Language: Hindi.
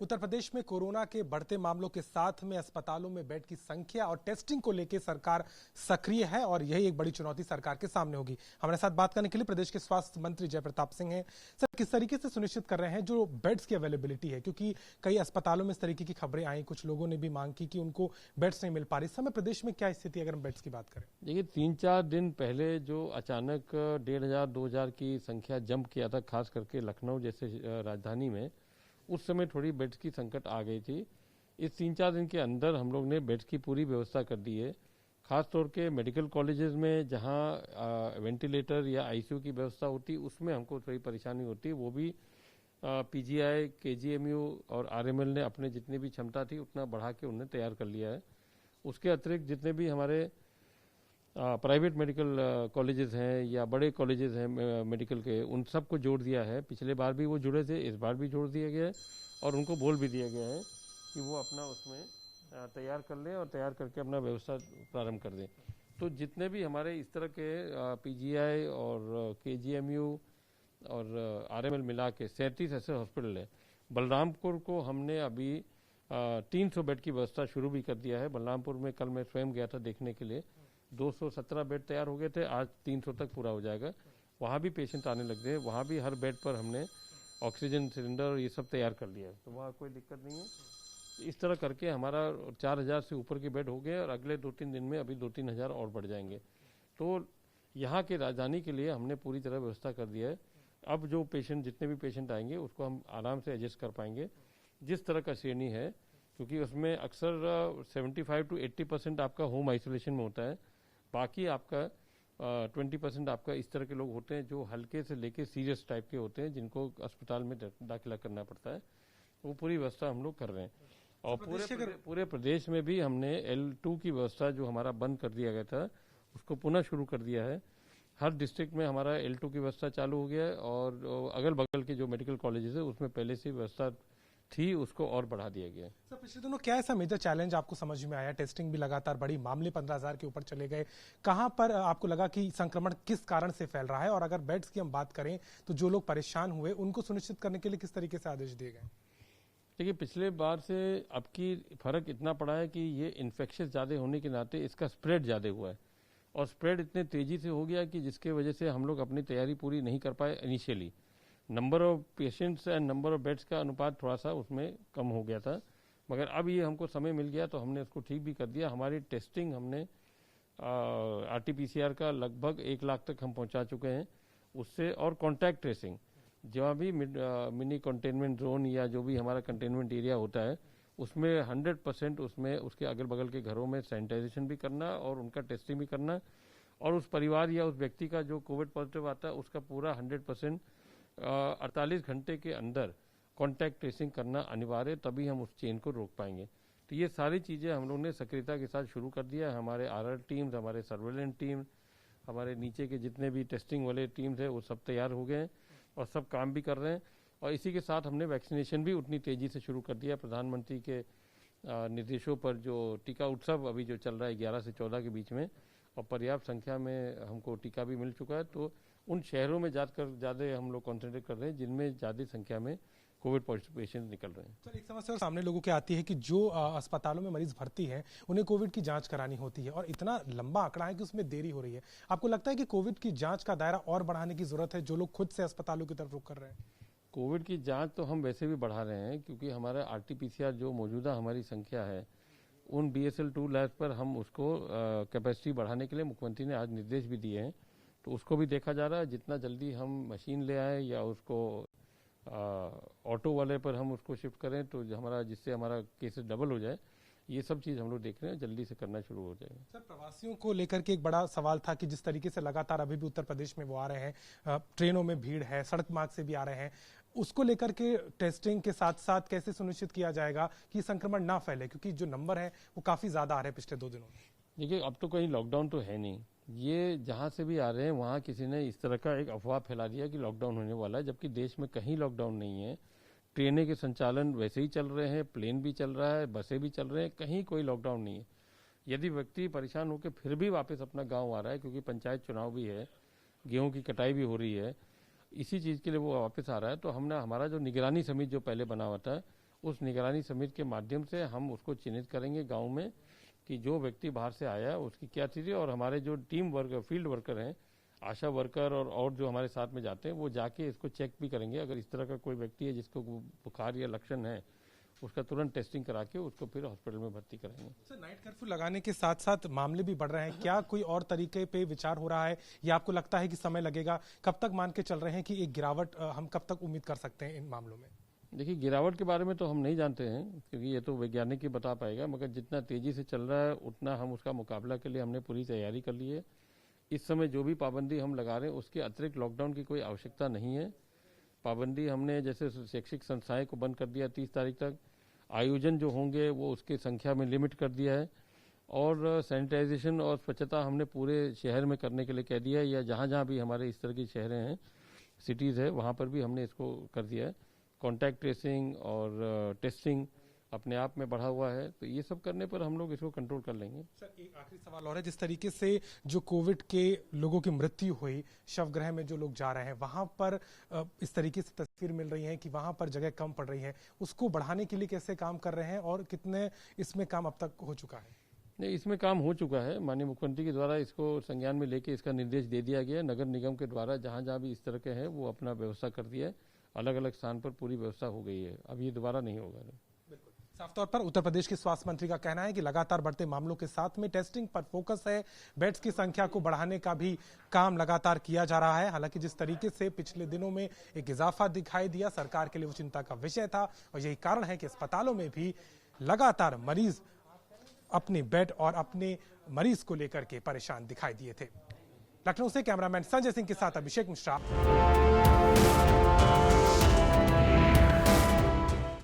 उत्तर प्रदेश में कोरोना के बढ़ते मामलों के साथ में अस्पतालों में बेड की संख्या और टेस्टिंग को लेकर सरकार सक्रिय है और यही एक बड़ी चुनौती सरकार के सामने होगी। हमारे साथ बात करने के लिए प्रदेश के स्वास्थ्य मंत्री जयप्रताप सिंह हैं। सर, किस तरीके से सुनिश्चित कर रहे हैं जो बेड्स की अवेलेबिलिटी है, क्योंकि कई अस्पतालों में इस तरीके की खबरें आई, कुछ लोगों ने भी मांग की कि उनको बेड्स नहीं मिल पा रही। इस समय प्रदेश में क्या स्थिति, अगर हम बेड्स की बात करें? देखिए, 3-4 दिन पहले जो अचानक 1500-2000 की संख्या जंप किया था, खास करके लखनऊ जैसे राजधानी में, उस समय थोड़ी बेड्स की संकट आ गई थी। इस 3-4 दिन के अंदर हम लोग ने बेड्स की पूरी व्यवस्था कर दी है। खास तौर के मेडिकल कॉलेजेस में जहां वेंटिलेटर या आईसीयू की व्यवस्था होती, उसमें हमको थोड़ी परेशानी होती। वो भी पीजीआई, केजीएमयू और आरएमएल ने अपने जितनी भी क्षमता थी उतना बढ़ा के उन्हें तैयार कर लिया है। उसके अतिरिक्त जितने भी हमारे प्राइवेट मेडिकल कॉलेजेस हैं या बड़े कॉलेजेस हैं मेडिकल के, उन सबको जोड़ दिया है। पिछले बार भी वो जुड़े थे, इस बार भी जोड़ दिया गया है और उनको बोल भी दिया गया है कि वो अपना उसमें तैयार कर लें और तैयार करके अपना व्यवस्था प्रारंभ कर दें। तो जितने भी हमारे इस तरह के पीजीआई और केजीएमयू और आरएमएल मिला के 37 ऐसे हॉस्पिटल है। बलरामपुर को हमने अभी 300 बेड की व्यवस्था शुरू भी कर दिया है। बलरामपुर में कल मैं स्वयं गया था देखने के लिए, 217 बेड तैयार हो गए थे, आज 300 तक पूरा हो जाएगा। वहाँ भी पेशेंट आने लग गए, वहाँ भी हर बेड पर हमने ऑक्सीजन सिलेंडर और ये सब तैयार कर लिया है, तो वहाँ कोई दिक्कत नहीं है। इस तरह करके हमारा 4000 से ऊपर के बेड हो गए और अगले 2-3 दिन में अभी 2-3 हज़ार और बढ़ जाएंगे। तो यहाँ के राजधानी के लिए हमने पूरी तरह व्यवस्था कर दिया है। अब जो पेशेंट, जितने भी पेशेंट आएंगे उसको हम आराम से एडजस्ट कर पाएंगे। जिस तरह का श्रेणी है, क्योंकि उसमें अक्सर 75 to 80% आपका होम आइसोलेशन में होता है, बाकी आपका 20% आपका इस तरह के लोग होते हैं जो हल्के से लेके सीरियस टाइप के होते हैं, जिनको अस्पताल में दाखिला करना पड़ता है। वो पूरी व्यवस्था हम लोग कर रहे हैं। और पूरे प्रदेश में भी हमने L2 की व्यवस्था जो हमारा बंद कर दिया गया था उसको पुनः शुरू कर दिया है। हर डिस्ट्रिक्ट में हमारा L2 की व्यवस्था चालू हो गया है और अगल बगल के जो मेडिकल कॉलेजेस है उसमें पहले से व्यवस्था थी, उसको और बढ़ा दिया गया। सर, पिछले दिनों क्या ऐसा मेजर चैलेंज आपको समझ में आया? टेस्टिंग भी लगातार बढ़ी, मामले 15,000 के ऊपर चले गए। कहां पर आपको लगा कि संक्रमण किस कारण से फैल रहा है? और अगर बेड्स की हम बात करें तो जो लोग परेशान हुए उनको सुनिश्चित करने के लिए किस तरीके से आदेश दिए गए? देखिए, पिछले बार से अब की फर्क इतना पड़ा है कि ये इन्फेक्शियस ज़्यादा होने के नाते इसका स्प्रेड ज़्यादा हुआ है और स्प्रेड इतने तेजी से हो गया कि जिसके वजह से हम लोग अपनी तैयारी पूरी नहीं कर पाए। Initially number of patients and number of beds का अनुपात थोड़ा सा उसमें कम हो गया था, मगर अब ये हमको समय मिल गया तो हमने उसको ठीक भी कर दिया। हमारी टेस्टिंग हमने RT-PCR का लगभग 1 लाख तक हम पहुंचा चुके हैं उससे। और कॉन्टैक्ट ट्रेसिंग, जहाँ भी मिनी कंटेनमेंट जोन या जो भी हमारा कंटेनमेंट एरिया होता है उसमें 100% उसमें उसके अगल बगल के घरों में सैनिटाइजेशन भी करना और उनका टेस्टिंग भी करना, और उस परिवार या उस व्यक्ति का जो कोविड पॉजिटिव आता है उसका पूरा 100% 48 घंटे के अंदर कॉन्टैक्ट ट्रेसिंग करना अनिवार्य, तभी हम उस चेन को रोक पाएंगे। तो ये सारी चीज़ें हम लोग ने सक्रियता के साथ शुरू कर दिया है। हमारे RR टीम्स, हमारे सर्वेलेंस टीम, हमारे नीचे के जितने भी टेस्टिंग वाले टीम्स हैं वो सब तैयार हो गए हैं और सब काम भी कर रहे हैं। और इसी के साथ हमने वैक्सीनेशन भी उतनी तेज़ी से शुरू कर दिया। प्रधानमंत्री के निर्देशों पर जो टीका उत्सव अभी जो चल रहा है 11 से 14 के बीच में, और पर्याप्त संख्या में हमको टीका भी मिल चुका है। तो उन शहरों में ज़्यादा हम लोग कॉन्सेंट्रेट कर रहे हैं जिनमें ज़्यादा संख्या में कोविड पॉजिटिव पेशेंट निकल रहे हैं। सर, एक समस्या और सामने लोगों के आती है कि जो अस्पतालों में मरीज भर्ती हैं उन्हें कोविड की जांच करानी होती है और इतना लंबा आंकड़ा है कि उसमें देरी हो रही है। आपको लगता है कि कोविड की जांच का दायरा और बढ़ाने की जरूरत है, जो लोग खुद से अस्पतालों की तरफ रुख कर रहे हैं? कोविड की जांच तो हम वैसे भी बढ़ा रहे हैं, क्योंकि हमारा RT-PCR जो मौजूदा हमारी संख्या है उन BSL-2 लैब पर हम उसको कैपेसिटी बढ़ाने के लिए मुख्यमंत्री ने आज निर्देश भी दिए हैं, तो उसको भी देखा जा रहा है। जितना जल्दी हम मशीन ले आए या उसको ऑटो वाले पर हम उसको शिफ्ट करें तो हमारा, जिससे हमारा केसेस डबल हो जाए, ये सब चीज़ हम लोग देख रहे हैं, जल्दी से करना शुरू हो जाएगा। सर, प्रवासियों को लेकर के एक बड़ा सवाल था कि जिस तरीके से लगातार अभी भी उत्तर प्रदेश में वो आ रहे हैं, ट्रेनों में भीड़ है, सड़क मार्ग से भी आ रहे हैं, उसको लेकर के टेस्टिंग के साथ साथ कैसे सुनिश्चित किया जाएगा कि संक्रमण ना फैले, क्योंकि जो नंबर है वो काफी ज्यादा आ रहे हैं पिछले 2 दिनों में? देखिए, अब तो कहीं लॉकडाउन तो है नहीं, ये जहाँ से भी आ रहे हैं वहाँ किसी ने इस तरह का एक अफवाह फैला दिया कि लॉकडाउन होने वाला है, जबकि देश में कहीं लॉकडाउन नहीं है। ट्रेनें के संचालन वैसे ही चल रहे हैं, प्लेन भी चल रहा है, बसें भी चल रहे हैं, कहीं कोई लॉकडाउन नहीं है। यदि व्यक्ति परेशान होकर फिर भी वापस अपना गांव आ रहा है, क्योंकि पंचायत चुनाव भी है, गेहूं की कटाई भी हो रही है, इसी चीज़ के लिए वो वापस आ रहा है, तो हमने हमारा जो निगरानी समिति जो पहले बना हुआ था उस निगरानी समिति के माध्यम से हम उसको चिन्हित करेंगे गांव में कि जो व्यक्ति बाहर से आया है उसकी क्या स्थिति है, और हमारे जो टीम वर्कर, फील्ड वर्कर हैं, आशा वर्कर और जो हमारे साथ में जाते हैं, वो जाके इसको चेक भी करेंगे। अगर इस तरह का कोई व्यक्ति है जिसको बुखार या लक्षण है, उसका तुरंत टेस्टिंग करा के उसको फिर हॉस्पिटल में भर्ती करेंगे। सर, नाइट कर्फ्यू लगाने के साथ साथ मामले भी बढ़ रहे हैं, क्या कोई और तरीके पे विचार हो रहा है या आपको लगता है कि समय लगेगा? कब तक मान के चल रहे हैं कि एक गिरावट हम कब तक उम्मीद कर सकते हैं इन मामलों में? देखिए, गिरावट के बारे में तो हम नहीं जानते हैं, क्योंकि ये तो वैज्ञानिक ही बता पाएगा, मगर जितना तेजी से चल रहा है उतना हम उसका मुकाबला के लिए हमने पूरी तैयारी कर ली है। इस समय जो भी पाबंदी हम लगा रहे हैं उसके अतिरिक्त लॉकडाउन की कोई आवश्यकता नहीं है। पाबंदी हमने जैसे शैक्षिक संस्थाएं को बंद कर दिया 30 तारीख तक, आयोजन जो होंगे वो उसकी संख्या में लिमिट कर दिया है, और सैनिटाइजेशन और स्वच्छता हमने पूरे शहर में करने के लिए कह दिया है, या जहाँ जहाँ भी हमारे इस तरह की शहरें हैं, सिटीज़ है, वहाँ पर भी हमने इसको कर दिया है। कॉन्टैक्ट ट्रेसिंग और टेस्टिंग अपने आप में बढ़ा हुआ है, तो ये सब करने पर हम लोग इसको कंट्रोल कर लेंगे। सर, एक आखिरी सवाल और है, जिस तरीके से जो कोविड के लोगों की मृत्यु हुई, शवगृह में जो लोग जा रहे हैं, वहां पर इस तरीके से तस्वीर मिल रही है कि वहां पर जगह कम पड़ रही है, उसको बढ़ाने के लिए कैसे काम कर रहे हैं और कितने इसमें काम अब तक हो चुका है? नहीं, इसमें काम हो चुका है। माननीय मुख्यमंत्री के द्वारा इसको संज्ञान में लेके इसका निर्देश दे दिया गया है। नगर निगम के द्वारा जहाँ जहाँ भी इस तरह के हैं वो अपना व्यवस्था कर दिया है, अलग अलग स्थान पर पूरी व्यवस्था हो गई है, अब ये दोबारा नहीं होगा। साफ तौर पर उत्तर प्रदेश के स्वास्थ्य मंत्री का कहना है कि लगातार बढ़ते मामलों के साथ में टेस्टिंग पर फोकस है, बेड्स की संख्या को बढ़ाने का भी काम लगातार किया जा रहा है। हालांकि जिस तरीके से पिछले दिनों में एक इजाफा दिखाई दिया, सरकार के लिए वो चिंता का विषय था, और यही कारण है कि अस्पतालों में भी लगातार मरीज अपने बेड और अपने मरीज को लेकर के परेशान दिखाई दिए थे। लखनऊ से कैमरामैन संजय सिंह के साथ अभिषेक मिश्रा।